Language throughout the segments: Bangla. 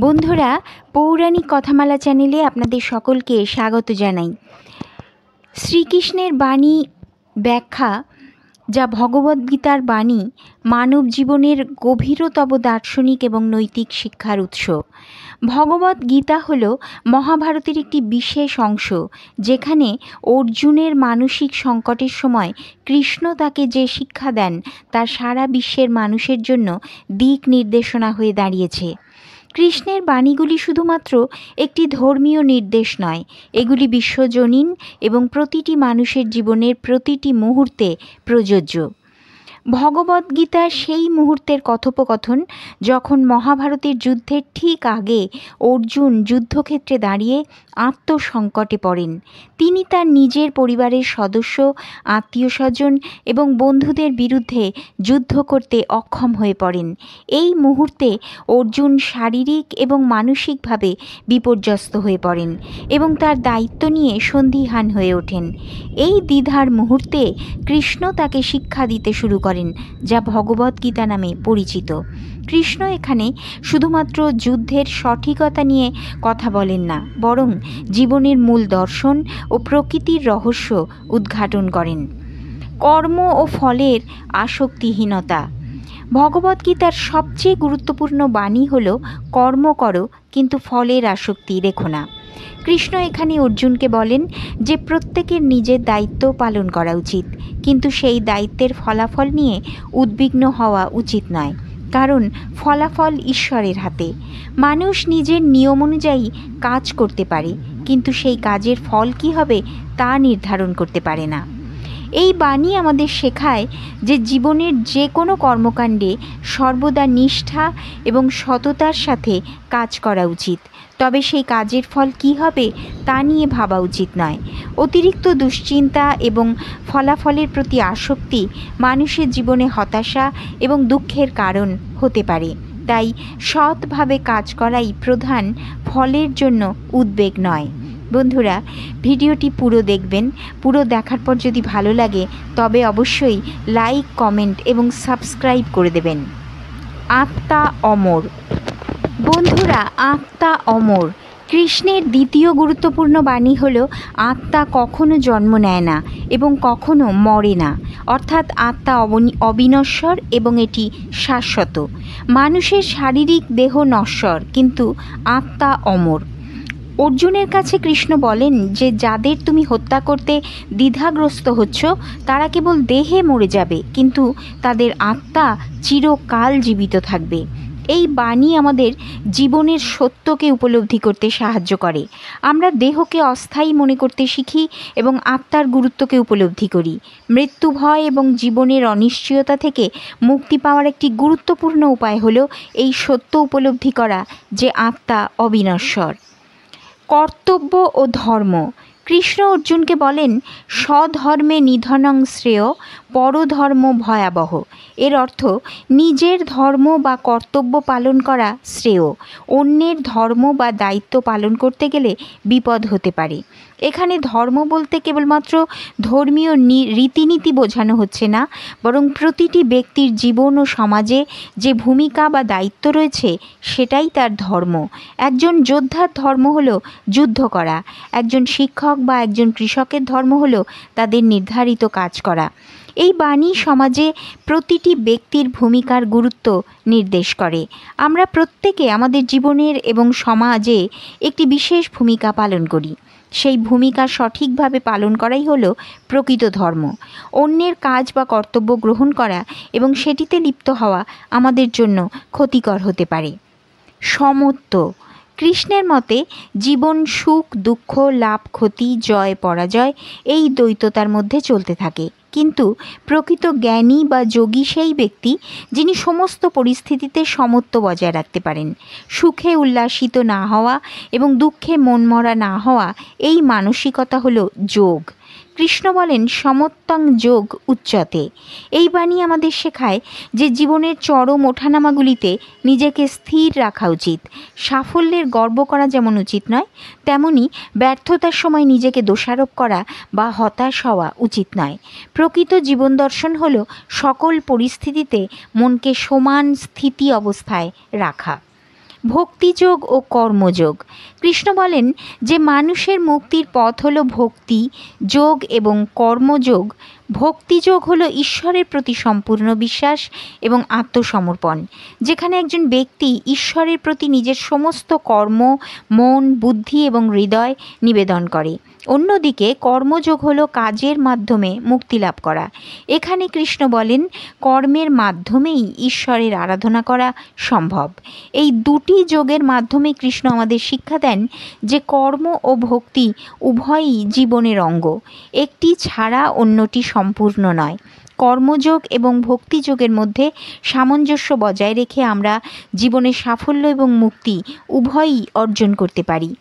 বন্ধুরা, পৌরাণিক কথামালা চ্যানেলে আপনাদের সকলকে স্বাগত জানাই। শ্রীকৃষ্ণের বাণী ব্যাখ্যা, যা ভগবদ্গীতার বাণী, মানব জীবনের গভীরতম দার্শনিক এবং নৈতিক শিক্ষার উৎস। ভগবদ্গীতা হল মহাভারতের একটি বিশেষ অংশ, যেখানে অর্জুনের মানসিক সংকটের সময় কৃষ্ণ তাকে যে শিক্ষা দেন তা সারা বিশ্বের মানুষের জন্য দিক নির্দেশনা হয়ে দাঁড়িয়েছে। কৃষ্ণের বাণীগুলি শুধুমাত্র একটি ধর্মীয় নির্দেশ নয়, এগুলি বিশ্বজনীন এবং প্রতিটি মানুষের জীবনের প্রতিটি মুহূর্তে প্রযোজ্য। ভগবদ্গীতা সেই মুহূর্তের কথোপকথন যখন মহাভারতের যুদ্ধের ঠিক আগে অর্জুন যুদ্ধক্ষেত্রে দাঁড়িয়ে আত্মসংকটে পড়েন। তিনি তার নিজের পরিবারের সদস্য, আত্মীয় স্বজন এবং বন্ধুদের বিরুদ্ধে যুদ্ধ করতে অক্ষম হয়ে পড়েন। এই মুহূর্তে অর্জুন শারীরিক এবং মানসিকভাবে বিপর্যস্ত হয়ে পড়েন এবং তার দায়িত্ব নিয়ে সন্দিহান হয়ে ওঠেন। এই দ্বিধার মুহূর্তে কৃষ্ণ তাকে শিক্ষা দিতে শুরু করেন, যা ভগবদ্গীতা নামে পরিচিত। কৃষ্ণ এখানে শুধুমাত্র যুদ্ধের সঠিকতা নিয়ে কথা বলেন না, বরং জীবনের মূল দর্শন ও প্রকৃতির রহস্য উদ্ঘাটন করেন। কর্ম ও ফলের আসক্তিহীনতা। ভগবদ্গীতার সবচেয়ে গুরুত্বপূর্ণ বাণী হল কর্ম করো, কিন্তু ফলের আসক্তি রেখো না। কৃষ্ণ এখানে অর্জুনকে বলেন যে প্রত্যেকের নিজের দায়িত্ব পালন করা উচিত, কিন্তু সেই দায়িত্বের ফলাফল নিয়ে উদ্বিগ্ন হওয়া উচিত নয়, কারণ ফলাফল ঈশ্বরের হাতে। মানুষ নিজের নিয়ম অনুযায়ী কাজ করতে পারে, কিন্তু সেই কাজের ফল কী হবে তা নির্ধারণ করতে পারে না। এই বাণী আমাদের শেখায় যে জীবনের যে কোনো কর্মকাণ্ডে সর্বদা নিষ্ঠা এবং সততার সাথে কাজ করা উচিত, তবে সেই কাজের ফল কী হবে তা নিয়ে ভাবা উচিত নয়। অতিরিক্ত দুশ্চিন্তা এবং ফলাফলের প্রতি আসক্তি মানুষের জীবনে হতাশা এবং দুঃখের কারণ হতে পারে। তাই সৎভাবে কাজ করাই প্রধান, ফলের জন্য উদ্বেগ নয়। বন্ধুরা, ভিডিওটি পুরো দেখবেন। পুরো দেখার পর যদি ভালো লাগে তবে অবশ্যই লাইক, কমেন্ট এবং সাবস্ক্রাইব করে দেবেন। আত্মা অমর। বন্ধুরা, আত্মা অমর। কৃষ্ণের দ্বিতীয় গুরুত্বপূর্ণ বাণী হল আত্মা কখনো জন্ম নেয় না এবং কখনো মরে না, অর্থাৎ আত্মা অবিনশ্বর এবং এটি শাশ্বত। মানুষের শারীরিক দেহ নশ্বর, কিন্তু আত্মা অমর। অর্জুনের কাছে কৃষ্ণ বলেন যে যাদের তুমি হত্যা করতে দ্বিধাগ্রস্ত হচ্ছ তারা কেবল দেহে মরে যাবে, কিন্তু তাদের আত্মা চিরকাল জীবিত থাকবে। এই বাণী আমাদের জীবনের সত্যকে উপলব্ধি করতে সাহায্য করে। আমরা দেহকে অস্থায়ী মনে করতে শিখি এবং আত্মার গুরুত্বকে উপলব্ধি করি। মৃত্যু ভয় এবং জীবনের অনিশ্চয়তা থেকে মুক্তি পাওয়ার একটি গুরুত্বপূর্ণ উপায় হলো এই সত্য উপলব্ধি করা যে আত্মা অবিনশ্বর। কর্তব্য ও ধর্ম। কৃষ্ণ অর্জুনকে বলেন স্বধর্মে নিধনং শ্রেয়, পরধর্ম ভয়াবহ। এর অর্থ নিজের ধর্ম বা কর্তব্য পালন করা শ্রেয়, অন্যের ধর্ম বা দায়িত্ব পালন করতে গেলে বিপদ হতে পারে। এখানে ধর্ম বলতে কেবলমাত্র ধর্মীয় রীতিনীতি বোঝানো হচ্ছে না, বরং প্রতিটি ব্যক্তির জীবন ও সমাজে যে ভূমিকা বা দায়িত্ব রয়েছে সেটাই তার ধর্ম। একজন যোদ্ধার ধর্ম হলো যুদ্ধ করা, একজন শিক্ষক বা একজন কৃষকের ধর্ম হলো তাদের নির্ধারিত কাজ করা। এই বাণী সমাজে প্রতিটি ব্যক্তির ভূমিকার গুরুত্ব নির্দেশ করে। আমরা প্রত্যেকে আমাদের জীবনের এবং সমাজে একটি বিশেষ ভূমিকা পালন করি। সেই ভূমিকা সঠিকভাবে পালন করাই হলো প্রকৃত ধর্ম। অন্যের কাজ বা কর্তব্য গ্রহণ করা এবং সেটিতে লিপ্ত হওয়া আমাদের জন্য ক্ষতিকর হতে পারে। সমত্ব। কৃষ্ণের মতে জীবন সুখ দুঃখ, লাভ ক্ষতি, জয় পরাজয় এই দ্বৈততার মধ্যে চলতে থাকে, কিন্তু প্রকৃত জ্ঞানী বা যোগী সেই ব্যক্তি যিনি সমস্ত পরিস্থিতিতে সমত্ব বজায় রাখতে পারেন। সুখে উল্লাসিত না হওয়া এবং দুঃখে মনমরা না হওয়া, এই মানসিকতা হলো যোগ। কৃষ্ণ বলেন সমত্বং যোগ উচ্চতে। এই বাণী আমাদের শেখায় যে জীবনের চরম ওঠানামাগুলিতে নিজেকে স্থির রাখা উচিত। সাফল্যের গর্ব করা যেমন উচিত নয়, তেমনি ব্যর্থতার সময় নিজেকে দোষারোপ করা বা হতাশ হওয়া উচিত নয়। প্রকৃত জীবন দর্শন হল সকল পরিস্থিতিতে মনকে সমান স্থিতি অবস্থায় রাখা। ভক্তিযোগ ও কর্মযোগ। কৃষ্ণ বলেন যে মানুষের মুক্তির পথ হলো ভক্তি যোগ এবং কর্মযোগ। ভক্তিযোগ হলো ঈশ্বরের প্রতি সম্পূর্ণ বিশ্বাস এবং আত্মসমর্পণ, যেখানে একজন ব্যক্তি ঈশ্বরের প্রতি নিজের সমস্ত কর্ম, মন, বুদ্ধি এবং হৃদয় নিবেদন করে। অন্যদিকে কর্মযোগ হলো কাজের মাধ্যমে মুক্তি লাভ করা। এখানে কৃষ্ণ বলেন কর্মের মাধ্যমেই ঈশ্বরের আরাধনা করা সম্ভব। এই দুটি যোগের মাধ্যমে কৃষ্ণ আমাদের শিক্ষা দেন যে কর্ম ও ভক্তি উভয়ই জীবনের অঙ্গ, একটি ছাড়া অন্যটি সম্পূর্ণ নয়। কর্মযোগ এবং ভক্তিযোগের মধ্যে সামঞ্জস্য বজায় রেখে আমরা জীবনে সাফল্য এবং মুক্তি উভয়ই অর্জন করতে পারি।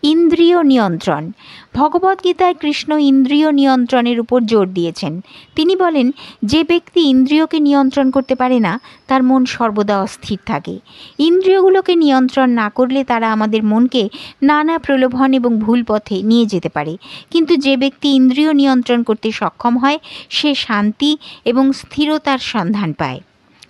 ইন্দ্রিয় নিয়ন্ত্রণ। ভগবদ্গীতায় কৃষ্ণ ইন্দ্রিয় নিয়ন্ত্রণের উপর জোর দিয়েছেন। তিনি বলেন যে ব্যক্তি ইন্দ্রিয়কে নিয়ন্ত্রণ করতে পারে না তার মন সর্বদা অস্থির থাকে। ইন্দ্রিয়গুলোকে নিয়ন্ত্রণ না করলে তারা আমাদের মনকে নানা প্রলোভন এবং ভুল পথে নিয়ে যেতে পারে। কিন্তু যে ব্যক্তি ইন্দ্রিয় নিয়ন্ত্রণ করতে সক্ষম হয় সে শান্তি এবং স্থিরতার সন্ধান পায়।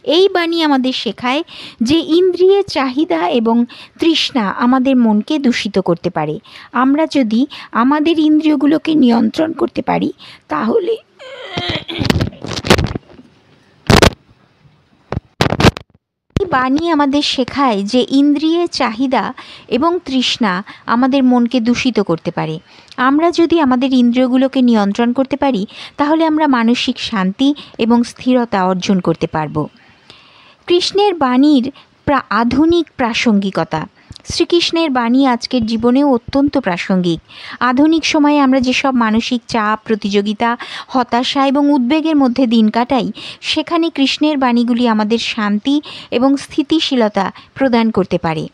এই বাণী আমাদের শেখায় যে ইন্দ্রিয়ের চাহিদা এবং তৃষ্ণা আমাদের মনকে দূষিত করতে পারে। আমরা যদি আমাদের ইন্দ্রিয়গুলোকে নিয়ন্ত্রণ করতে পারি তাহলে বাণী আমাদের শেখায় যে ইন্দ্রিয়ের চাহিদা এবং তৃষ্ণা আমাদের মনকে দূষিত করতে পারে। আমরা যদি আমাদের ইন্দ্রিয়গুলোকে নিয়ন্ত্রণ করতে পারি তাহলে আমরা মানসিক শান্তি এবং স্থিরতা অর্জন করতে পারব। কৃষ্ণের বাণীর আধুনিক প্রাসঙ্গিকতা। শ্রীকৃষ্ণের বাণী আজকের জীবনেও অত্যন্ত প্রাসঙ্গিক। আধুনিক সময়ে আমরা যেসব মানসিক চাপ, প্রতিযোগিতা, হতাশা এবং উদ্বেগের মধ্যে দিন কাটাই, সেখানে কৃষ্ণের বাণীগুলি আমাদের শান্তি এবং স্থিতিশীলতা প্রদান করতে পারে।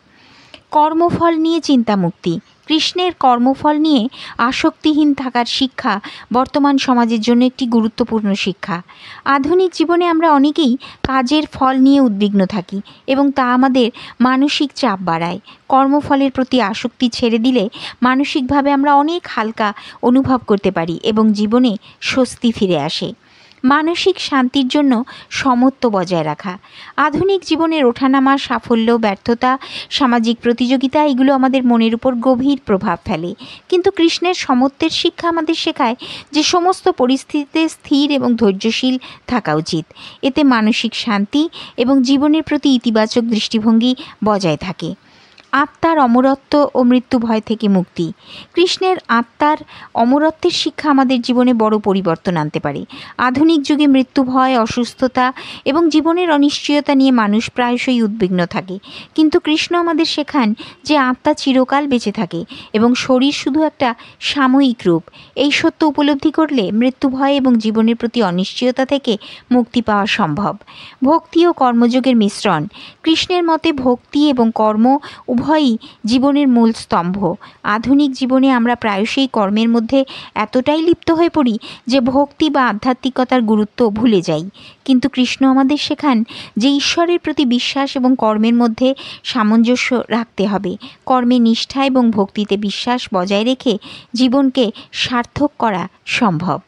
কর্মফল নিয়ে চিন্তামুক্তি। কৃষ্ণের কর্মফল নিয়ে আসক্তিহীন থাকার শিক্ষা বর্তমান সমাজের জন্য একটি গুরুত্বপূর্ণ শিক্ষা। আধুনিক জীবনে আমরা অনেকেই কাজের ফল নিয়ে উদ্বিগ্ন থাকি এবং তা আমাদের মানসিক চাপ বাড়ায়। কর্মফলের প্রতি আসক্তি ছেড়ে দিলে মানসিকভাবে আমরা অনেক হালকা অনুভব করতে পারি এবং জীবনে স্বস্তি ফিরে আসে। মানসিক শান্তির জন্য সমত্ব বজায় রাখা। আধুনিক জীবনের ওঠানামা, সাফল্য, ব্যর্থতা, সামাজিক প্রতিযোগিতা এগুলো আমাদের মনের উপর গভীর প্রভাব ফেলে। কিন্তু কৃষ্ণের সমত্বের শিক্ষা আমাদের শেখায় যে সমস্ত পরিস্থিতিতে স্থির এবং ধৈর্যশীল থাকা উচিত। এতে মানসিক শান্তি এবং জীবনের প্রতি ইতিবাচক দৃষ্টিভঙ্গি বজায় থাকে। আত্মার অমরত্ব ও মৃত্যু ভয় থেকে মুক্তি। কৃষ্ণের আত্মার অমরত্বের শিক্ষা আমাদের জীবনে বড় পরিবর্তন আনতে পারে। আধুনিক যুগে মৃত্যু ভয়, অসুস্থতা এবং জীবনের অনিশ্চয়তা নিয়ে মানুষ প্রায়শই উদ্বিগ্ন থাকে। কিন্তু কৃষ্ণ আমাদের শেখান যে আত্মা চিরকাল বেঁচে থাকে এবং শরীর শুধু একটা সাময়িক রূপ। এই সত্য উপলব্ধি করলে মৃত্যু ভয় এবং জীবনের প্রতি অনিশ্চয়তা থেকে মুক্তি পাওয়া সম্ভব। ভক্তি ও কর্মযোগের মিশ্রণ। কৃষ্ণের মতে ভক্তি এবং কর্ম উভয়ই জীবনের মূল স্তম্ভ। আধুনিক জীবনে আমরা প্রায়শই কর্মের মধ্যে এতটাই লিপ্ত হয়ে পড়ি যে ভক্তি বা আধ্যাত্মিকতার গুরুত্ব ভুলে যাই। কিন্তু কৃষ্ণ আমাদের শেখান যে ঈশ্বরের প্রতি বিশ্বাস এবং কর্মের মধ্যে সামঞ্জস্য রাখতে হবে। কর্মে নিষ্ঠা এবং ভক্তিতে বিশ্বাস বজায় রেখে জীবনকে সার্থক করা সম্ভব।